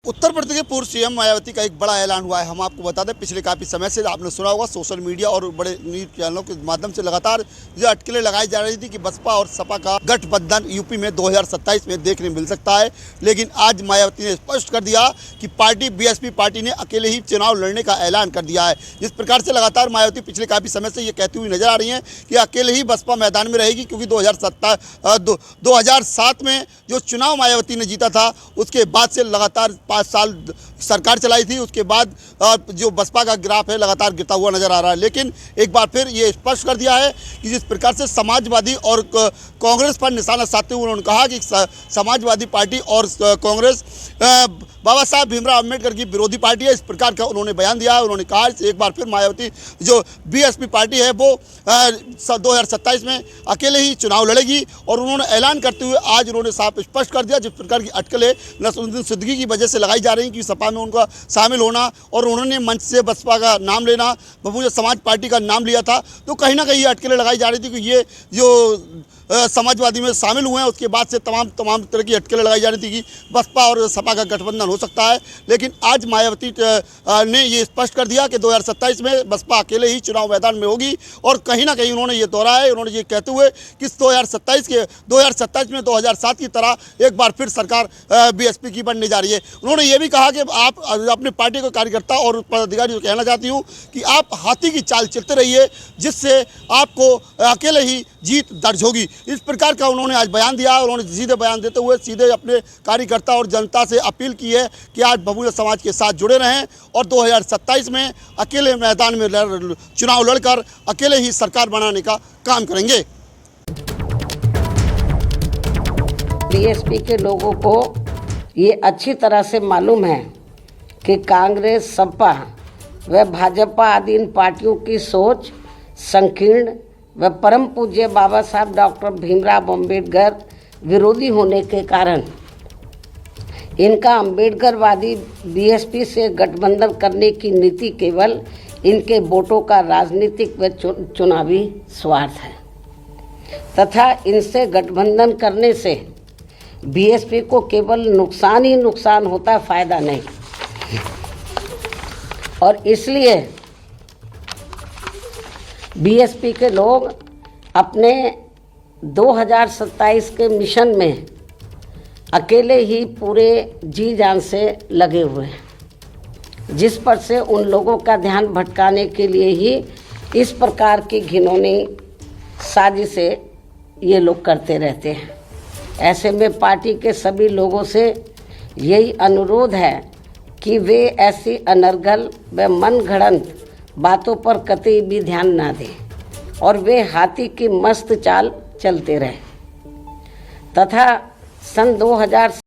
उत्तर प्रदेश के पूर्व सीएम मायावती का एक बड़ा ऐलान हुआ है। हम आपको बता दें, पिछले काफ़ी समय से आपने सुना होगा सोशल मीडिया और बड़े न्यूज़ चैनलों के माध्यम से लगातार ये अटकलें लगाई जा रही थी कि बसपा और सपा का गठबंधन यूपी में 2027 में देखने मिल सकता है। लेकिन आज मायावती ने स्पष्ट कर दिया कि पार्टी बीएसपी पार्टी ने अकेले ही चुनाव लड़ने का ऐलान कर दिया है। जिस प्रकार से लगातार मायावती पिछले काफ़ी समय से ये कहती हुई नजर आ रही हैं कि अकेले ही बसपा मैदान में रहेगी, क्योंकि 2007 में जो चुनाव मायावती ने जीता था उसके बाद से लगातार 5 साल सरकार चलाई थी। उसके बाद जो बसपा का ग्राफ है लगातार गिरता हुआ नजर आ रहा है। लेकिन एक बार फिर ये स्पष्ट कर दिया है कि जिस प्रकार से समाजवादी और कांग्रेस पर निशाना साधते हुए उन्होंने कहा कि समाजवादी पार्टी और कांग्रेस बाबा साहब भीमराव अम्बेडकर की विरोधी पार्टी है। इस प्रकार का उन्होंने बयान दिया है। उन्होंने कहा एक बार फिर मायावती जो बीएसपी पार्टी है वो 2027 में अकेले ही चुनाव लड़ेगी। और उन्होंने ऐलान करते हुए आज उन्होंने साफ स्पष्ट कर दिया जिस प्रकार की अटकलें नसरुद्दीन सिद्दीकी की वजह से लगाई जा रही कि सपा में उनका शामिल होना और उन्होंने मंच से बसपा का नाम लेना, बहुजन समाज पार्टी का नाम लिया था, तो कहीं ना कहीं ये अटकलें लगाई जा रही थी कि ये जो समाजवादी में शामिल हुए हैं उसके बाद से तमाम तरह की अटकलें लगाई जा रही थी कि बसपा और सपा का गठबंधन हो सकता है। लेकिन आज मायावती ने ये स्पष्ट कर दिया कि 2027 में बसपा अकेले ही चुनाव मैदान में होगी। और कहीं ना कहीं उन्होंने ये दोहराया है, उन्होंने ये कहते हुए कि 2027 में 2007 की तरह एक बार फिर सरकार बीएसपी की बनने जा रही है। उन्होंने ये भी कहा कि आप अपने पार्टी के कार्यकर्ता और पदाधिकारी को कहना चाहती हूँ कि आप हाथी की चाल चलते रहिए, जिससे आपको अकेले ही जीत दर्ज होगी। इस प्रकार का उन्होंने आज बयान दिया। उन्होंने सीधे बयान देते हुए सीधे अपने कार्यकर्ता और जनता से अपील की है कि आज बहुजन समाज के साथ जुड़े रहें और 2027 में अकेले मैदान में चुनाव लड़कर अकेले ही सरकार बनाने का काम करेंगे। बीएसपी के लोगों को ये अच्छी तरह से मालूम है कि कांग्रेस, सपा व भाजपा आदि इन पार्टियों की सोच संकीर्ण व परम पूज्य बाबा साहब डॉक्टर भीमराव अम्बेडकर विरोधी होने के कारण इनका अम्बेडकरवादी बीएसपी से गठबंधन करने की नीति केवल इनके वोटों का राजनीतिक व चुनावी स्वार्थ है तथा इनसे गठबंधन करने से बीएसपी को केवल नुकसान ही नुकसान होता है, फायदा नहीं। और इसलिए बीएसपी के लोग अपने 2027 के मिशन में अकेले ही पूरे जी जान से लगे हुए हैं, जिस पर से उन लोगों का ध्यान भटकाने के लिए ही इस प्रकार की घिनौनी साजिशें ये लोग करते रहते हैं। ऐसे में पार्टी के सभी लोगों से यही अनुरोध है कि वे ऐसी अनर्गल व मनगढ़ंत बातों पर कतई भी ध्यान ना दें और वे हाथी की मस्त चाल चलते रहें तथा सन 2000